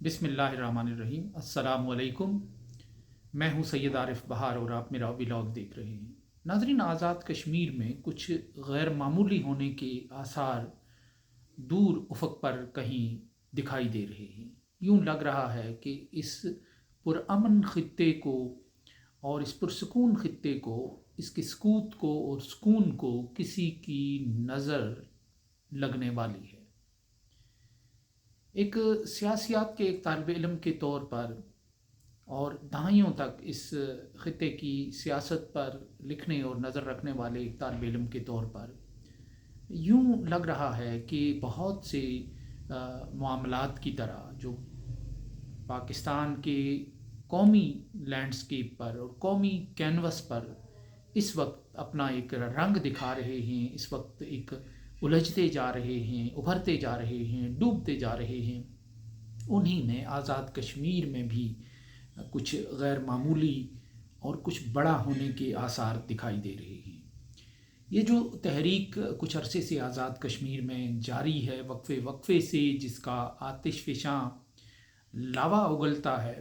بسم اللہ الرحمن الرحیم۔ السلام علیکم۔ میں ہوں سید عارف بہار اور آپ میرا ولاگ دیکھ رہے ہیں۔ ناظرین، آزاد کشمیر میں کچھ غیر معمولی ہونے کے آثار دور افق پر کہیں دکھائی دے رہے ہیں۔ یوں لگ رہا ہے کہ اس پرامن خطے کو اور اس پرسکون خطے کو، اس کی سکوت کو اور سکون کو کسی کی نظر لگنے والی ہے۔ ایک سیاسیات کے ایک طالب علم کے طور پر اور دہائیوں تک اس خطے کی سیاست پر لکھنے اور نظر رکھنے والے ایک طالب علم کے طور پر یوں لگ رہا ہے کہ بہت سے معاملات کی طرح جو پاکستان کے قومی لینڈسکیپ پر اور قومی کینوس پر اس وقت اپنا ایک رنگ دکھا رہے ہیں، اس وقت ایک الجھتے جا رہے ہیں، ابھرتے جا رہے ہیں، ڈوبتے جا رہے ہیں، انہی میں آزاد کشمیر میں بھی کچھ غیر معمولی اور کچھ بڑا ہونے کے آثار دکھائی دے رہے ہیں۔ یہ جو تحریک کچھ عرصے سے آزاد کشمیر میں جاری ہے، وقفے وقفے سے جس کا آتش فشاں لاوا اگلتا ہے،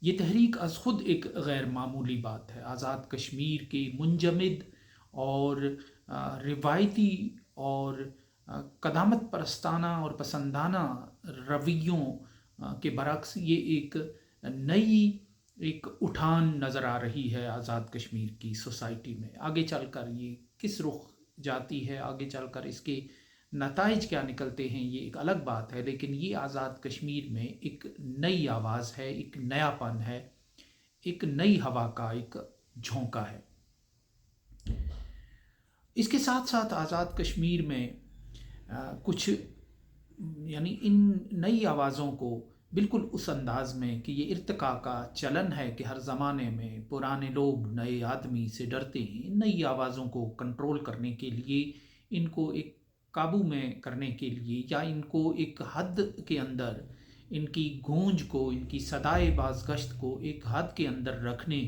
یہ تحریک از خود ایک غیر معمولی بات ہے۔ آزاد کشمیر کے منجمد اور روایتی اور قدامت پرستانہ اور پسندانہ رویوں کے برعکس یہ ایک نئی ایک اٹھان نظر آ رہی ہے آزاد کشمیر کی سوسائٹی میں۔ آگے چل کر یہ کس رخ جاتی ہے، آگے چل کر اس کے نتائج کیا نکلتے ہیں، یہ ایک الگ بات ہے، لیکن یہ آزاد کشمیر میں ایک نئی آواز ہے، ایک نیا پن ہے، ایک نئی ہوا کا ایک جھونکا ہے۔ اس کے ساتھ ساتھ آزاد کشمیر میں کچھ یعنی ان نئی آوازوں کو بالکل اس انداز میں کہ یہ ارتقاء کا چلن ہے کہ ہر زمانے میں پرانے لوگ نئے آدمی سے ڈرتے ہیں، نئی آوازوں کو کنٹرول کرنے کے لیے، ان کو ایک قابو میں کرنے کے لیے یا ان کو ایک حد کے اندر، ان کی گونج کو، ان کی صدائے بازگشت کو ایک حد کے اندر رکھنے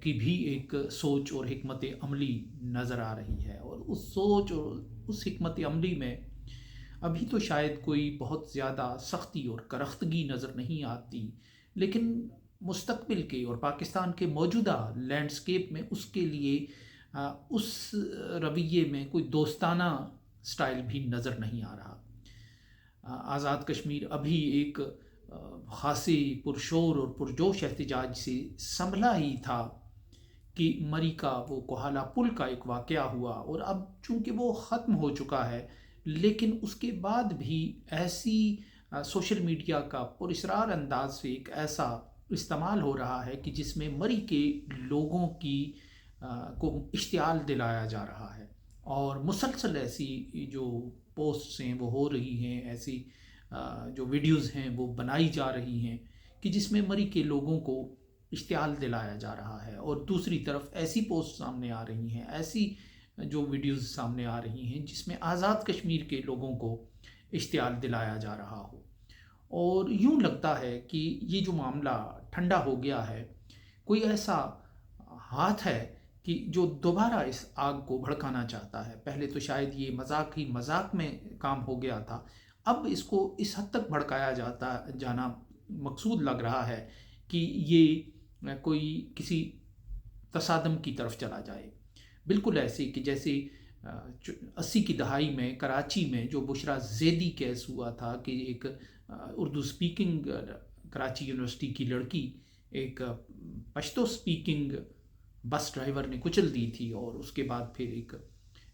کی بھی ایک سوچ اور حکمت عملی نظر آ رہی ہے۔ اور اس سوچ اور اس حکمت عملی میں ابھی تو شاید کوئی بہت زیادہ سختی اور کرختگی نظر نہیں آتی، لیکن مستقبل کے اور پاکستان کے موجودہ لینڈسکیپ میں اس کے لیے اس رویے میں کوئی دوستانہ سٹائل بھی نظر نہیں آ رہا۔ آزاد کشمیر ابھی ایک خاصی پرشور اور پرجوش احتجاج سے سنبھلا ہی تھا کہ مری کا وہ کوہالا پل کا ایک واقعہ ہوا، اور اب چونکہ وہ ختم ہو چکا ہے، لیکن اس کے بعد بھی ایسی سوشل میڈیا کا پراسرار انداز سے ایک ایسا استعمال ہو رہا ہے کہ جس میں مری کے لوگوں کی کو اشتعال دلایا جا رہا ہے، اور مسلسل ایسی جو پوسٹس ہیں وہ ہو رہی ہیں، ایسی جو ویڈیوز ہیں وہ بنائی جا رہی ہیں کہ جس میں مری کے لوگوں کو اشتعال دلایا جا رہا ہے، اور دوسری طرف ایسی پوسٹ سامنے آ رہی ہیں، ایسی جو ویڈیوز سامنے آ رہی ہیں جس میں آزاد کشمیر کے لوگوں کو اشتعال دلایا جا رہا ہو۔ اور یوں لگتا ہے کہ یہ جو معاملہ ٹھنڈا ہو گیا ہے، کوئی ایسا ہاتھ ہے کہ جو دوبارہ اس آگ کو بھڑکانا چاہتا ہے۔ پہلے تو شاید یہ مذاق ہی مذاق میں کام ہو گیا تھا، اب اس کو اس حد تک بھڑکایا جانا مقصود لگ رہا ہے کہ یہ کوئی کسی تصادم کی طرف چلا جائے۔ بالکل ایسے کہ جیسے 80 کی دہائی میں کراچی میں جو بشرا زیدی کیس ہوا تھا کہ ایک اردو سپیکنگ کراچی یونیورسٹی کی لڑکی ایک پشتو سپیکنگ بس ڈرائیور نے کچل دی تھی، اور اس کے بعد پھر ایک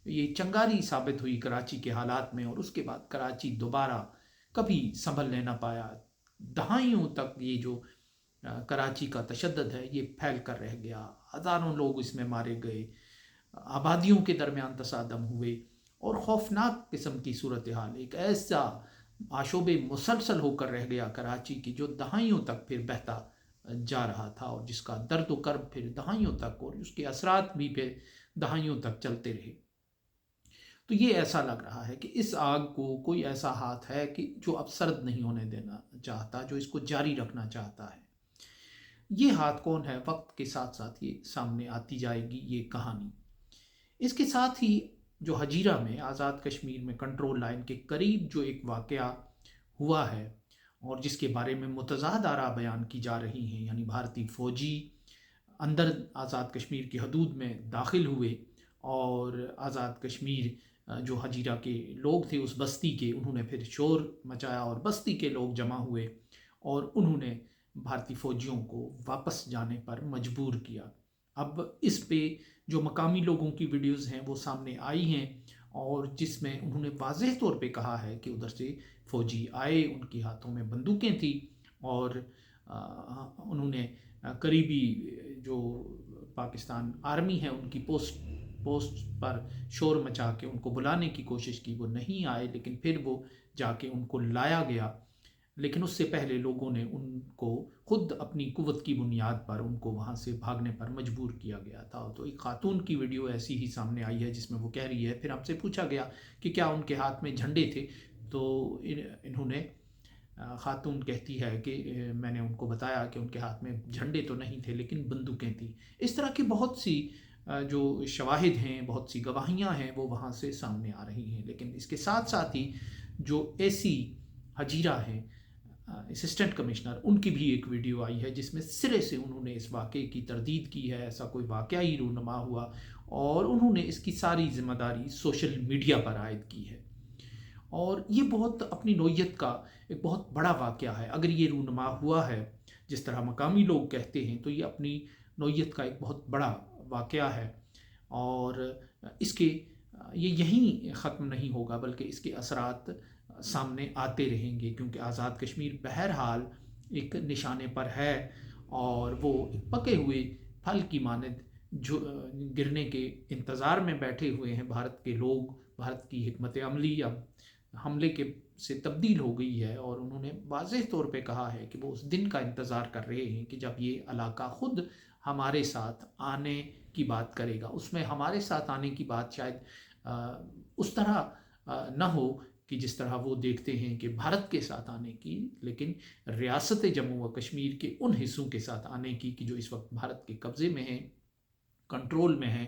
یہ چنگاری ثابت ہوئی کراچی کے حالات میں، اور اس کے بعد کراچی دوبارہ کبھی سنبھل نہ پایا۔ دہائیوں تک یہ جو کراچی کا تشدد ہے یہ پھیل کر رہ گیا، ہزاروں لوگ اس میں مارے گئے، آبادیوں کے درمیان تصادم ہوئے، اور خوفناک قسم کی صورتحال، ایک ایسا آشوب مسلسل ہو کر رہ گیا کراچی کی جو دہائیوں تک پھر بہتا جا رہا تھا، اور جس کا درد و کرب پھر دہائیوں تک، اور اس کے اثرات بھی پھر دہائیوں تک چلتے رہے۔ تو یہ ایسا لگ رہا ہے کہ اس آگ کو کوئی ایسا ہاتھ ہے کہ جو اب سرد نہیں ہونے دینا چاہتا، جو اس کو جاری رکھنا چاہتا ہے۔ یہ ہاتھ کون ہے؟ وقت کے ساتھ ساتھ یہ سامنے آتی جائے گی یہ کہانی۔ اس کے ساتھ ہی جو حجیرہ میں آزاد کشمیر میں کنٹرول لائن کے قریب جو ایک واقعہ ہوا ہے، اور جس کے بارے میں متضاد آراء بیان کی جا رہی ہیں، یعنی بھارتی فوجی اندر آزاد کشمیر کی حدود میں داخل ہوئے اور آزاد کشمیر جو حجیرہ کے لوگ تھے اس بستی کے، انہوں نے پھر شور مچایا اور بستی کے لوگ جمع ہوئے اور انہوں نے بھارتی فوجیوں کو واپس جانے پر مجبور کیا۔ اب اس پہ جو مقامی لوگوں کی ویڈیوز ہیں وہ سامنے آئی ہیں، اور جس میں انہوں نے واضح طور پہ کہا ہے کہ ادھر سے فوجی آئے، ان کے ہاتھوں میں بندوقیں تھیں اور انہوں نے قریبی جو پاکستان آرمی ہے ان کی پوسٹ پر شور مچا کے ان کو بلانے کی کوشش کی، وہ نہیں آئے، لیکن پھر وہ جا کے ان کو لایا گیا۔ لیکن اس سے پہلے لوگوں نے ان کو خود اپنی قوت کی بنیاد پر ان کو وہاں سے بھاگنے پر مجبور کیا گیا تھا۔ تو ایک خاتون کی ویڈیو ایسی ہی سامنے آئی ہے جس میں وہ کہہ رہی ہے، پھر ہم سے پوچھا گیا کہ کیا ان کے ہاتھ میں جھنڈے تھے، تو انہوں نے خاتون کہتی ہے کہ میں نے ان کو بتایا کہ ان کے ہاتھ میں جھنڈے تو نہیں تھے لیکن بندوقیں تھیں۔ اس طرح کی بہت سی جو شواہد ہیں، بہت سی گواہیاں ہیں، وہ وہاں سے سامنے آ رہی ہیں۔ لیکن اس کے ساتھ ساتھ ہی جو اے سی حجیرہ ہیں، اسسٹنٹ کمشنر، ان کی بھی ایک ویڈیو آئی ہے جس میں سرے سے انہوں نے اس واقعے کی تردید کی ہے، ایسا کوئی واقعہ ہی رونما ہوا، اور انہوں نے اس کی ساری ذمہ داری سوشل میڈیا پر عائد کی ہے۔ اور یہ بہت اپنی نوعیت کا ایک بہت بڑا واقعہ ہے۔ اگر یہ رونما ہوا ہے جس طرح مقامی لوگ کہتے ہیں، تو یہ اپنی نوعیت کا ایک بہت بڑا واقعہ ہے، اور اس کے یہ یہیں ختم نہیں ہوگا بلکہ اس کے اثرات سامنے آتے رہیں گے، کیونکہ آزاد کشمیر بہرحال ایک نشانے پر ہے، اور وہ ایک پکے ہوئے پھل کی مانند جو گرنے کے انتظار میں بیٹھے ہوئے ہیں۔ بھارت کے لوگ، بھارت کی حکمت عملی اب حملے کے سے تبدیل ہو گئی ہے، اور انہوں نے واضح طور پہ کہا ہے کہ وہ اس دن کا انتظار کر رہے ہیں کہ جب یہ علاقہ خود ہمارے ساتھ آنے کی بات کرے گا۔ اس میں ہمارے ساتھ آنے کی بات شاید اس طرح نہ ہو کہ جس طرح وہ دیکھتے ہیں کہ بھارت کے ساتھ آنے کی، لیکن ریاست جموں و کشمیر کے ان حصوں کے ساتھ آنے کی کہ جو اس وقت بھارت کے قبضے میں ہیں، کنٹرول میں ہیں،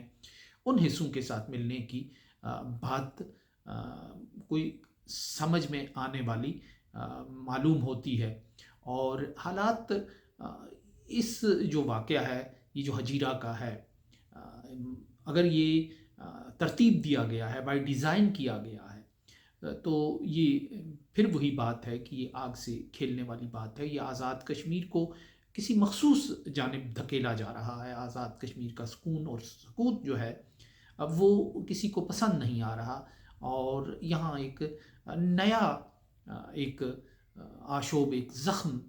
ان حصوں کے ساتھ ملنے کی بات کوئی سمجھ میں آنے والی معلوم ہوتی ہے۔ اور حالات اس جو واقعہ ہے، یہ جو حجیرہ کا ہے، اگر یہ ترتیب دیا گیا ہے، بائی ڈیزائن کیا گیا ہے، تو یہ پھر وہی بات ہے کہ یہ آگ سے کھیلنے والی بات ہے۔ یہ آزاد کشمیر کو کسی مخصوص جانب دھکیلا جا رہا ہے۔ آزاد کشمیر کا سکون اور سکوت جو ہے اب وہ کسی کو پسند نہیں آ رہا، اور یہاں ایک نیا ایک آشوب، ایک زخم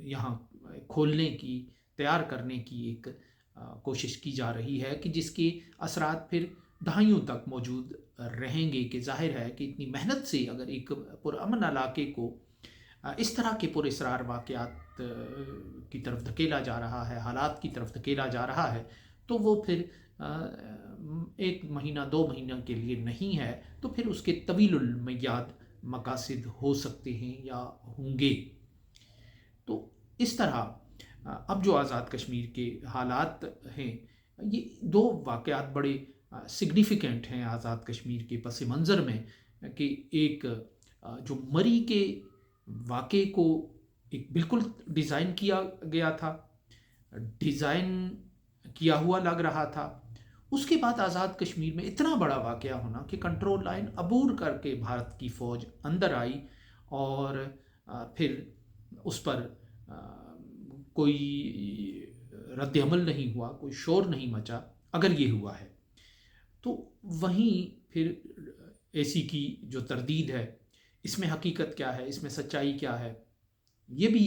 یہاں کھولنے کی، تیار کرنے کی ایک کوشش کی جا رہی ہے کہ جس کے اثرات پھر دہائیوں تک موجود رہیں گے۔ کہ ظاہر ہے کہ اتنی محنت سے اگر ایک پرامن علاقے کو اس طرح کے پر اسرار واقعات کی طرف دھکیلا جا رہا ہے، حالات کی طرف دھکیلا جا رہا ہے، تو وہ پھر ایک مہینہ 2 مہینہ کے لیے نہیں ہے، تو پھر اس کے طویل المیعاد مقاصد ہو سکتے ہیں یا ہوں گے۔ تو اس طرح اب جو آزاد کشمیر کے حالات ہیں، یہ 2 واقعات بڑے سگنیفیکنٹ ہیں آزاد کشمیر کے پس منظر میں، کہ ایک جو مری کے واقعے کو ایک بالکل ڈیزائن کیا گیا تھا، ڈیزائن کیا ہوا لگ رہا تھا، اس کے بعد آزاد کشمیر میں اتنا بڑا واقعہ ہونا کہ کنٹرول لائن عبور کر کے بھارت کی فوج اندر آئی، اور پھر اس پر کوئی رد عمل نہیں ہوا، کوئی شور نہیں مچا، اگر یہ ہوا ہے۔ تو وہیں پھر اے سی کی جو تردید ہے، اس میں حقیقت کیا ہے، اس میں سچائی کیا ہے، یہ بھی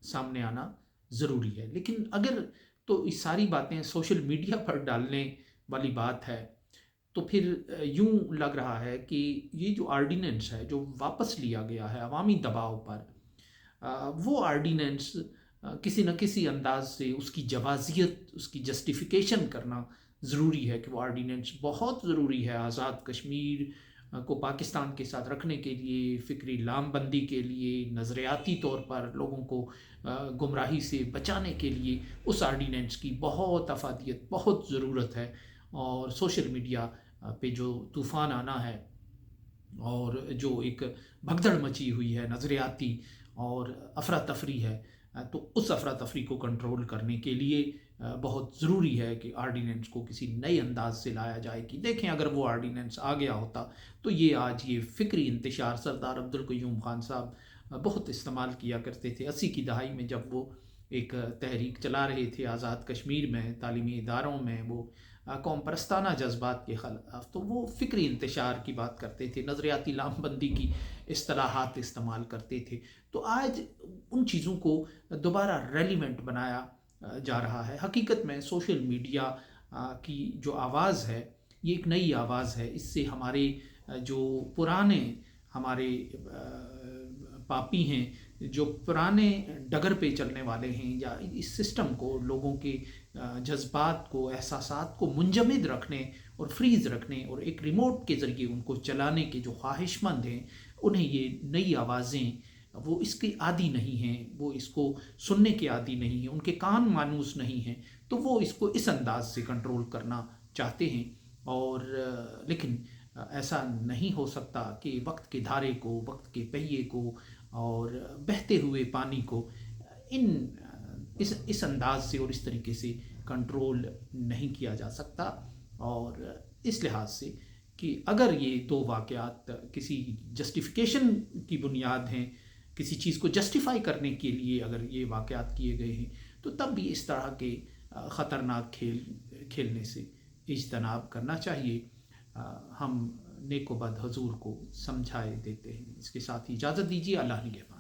سامنے آنا ضروری ہے۔ لیکن اگر تو یہ ساری باتیں سوشل میڈیا پر ڈالنے والی بات ہے، تو پھر یوں لگ رہا ہے کہ یہ جو آرڈیننس ہے جو واپس لیا گیا ہے عوامی دباؤ پر، وہ آرڈیننس کسی نہ کسی انداز سے اس کی جوازیت، اس کی جسٹیفیکیشن کرنا ضروری ہے، کہ وہ آرڈیننس بہت ضروری ہے آزاد کشمیر کو پاکستان کے ساتھ رکھنے کے لیے، فکری لام بندی کے لیے، نظریاتی طور پر لوگوں کو گمراہی سے بچانے کے لیے اس آرڈیننس کی بہت افادیت، بہت ضرورت ہے۔ اور سوشل میڈیا پہ جو طوفان آنا ہے، اور جو ایک بھگدڑ مچی ہوئی ہے نظریاتی اور افراتفری ہے، تو اس افراتفری کو کنٹرول کرنے کے لیے بہت ضروری ہے کہ آرڈیننس کو کسی نئے انداز سے لایا جائے کہ دیکھیں اگر وہ آرڈیننس آ گیا ہوتا تو یہ آج یہ فکری انتشار سردار عبدالقیوم خان صاحب بہت استعمال کیا کرتے تھے 80 کی دہائی میں، جب وہ ایک تحریک چلا رہے تھے آزاد کشمیر میں، تعلیمی اداروں میں وہ قوم پرستانہ جذبات کے خلاف، تو وہ فکری انتشار کی بات کرتے تھے، نظریاتی لام بندی کی اصطلاحات استعمال کرتے تھے۔ تو آج ان چیزوں کو دوبارہ ریلیونٹ بنایا جا رہا ہے۔ حقیقت میں سوشل میڈیا کی جو آواز ہے یہ ایک نئی آواز ہے، اس سے ہمارے جو پرانے ہمارے پاپی ہیں، جو پرانے ڈگر پہ چلنے والے ہیں، یا اس سسٹم کو، لوگوں کے جذبات کو، احساسات کو منجمد رکھنے اور فریز رکھنے اور ایک ریموٹ کے ذریعے ان کو چلانے کے جو خواہش مند ہیں، انہیں یہ نئی آوازیں وہ اس کے عادی نہیں ہیں، وہ اس کو سننے کے عادی نہیں ہیں، ان کے کان مانوس نہیں ہیں، تو وہ اس کو اس انداز سے کنٹرول کرنا چاہتے ہیں۔ اور لیکن ایسا نہیں ہو سکتا کہ وقت کے دھارے کو، وقت کے پہیے کو اور بہتے ہوئے پانی کو اس انداز سے اور اس طریقے سے کنٹرول نہیں کیا جا سکتا۔ اور اس لحاظ سے کہ اگر یہ دو واقعات کسی جسٹیفیکیشن کی بنیاد ہیں، کسی چیز کو جسٹیفائی کرنے کے لیے اگر یہ واقعات کیے گئے ہیں، تو تب بھی اس طرح کے خطرناک کھیل کھیلنے سے اجتناب کرنا چاہیے۔ ہم نیک و بد حضور کو سمجھائے دیتے ہیں۔ اس کے ساتھ ہی اجازت دیجیے، اللہ نگہبان۔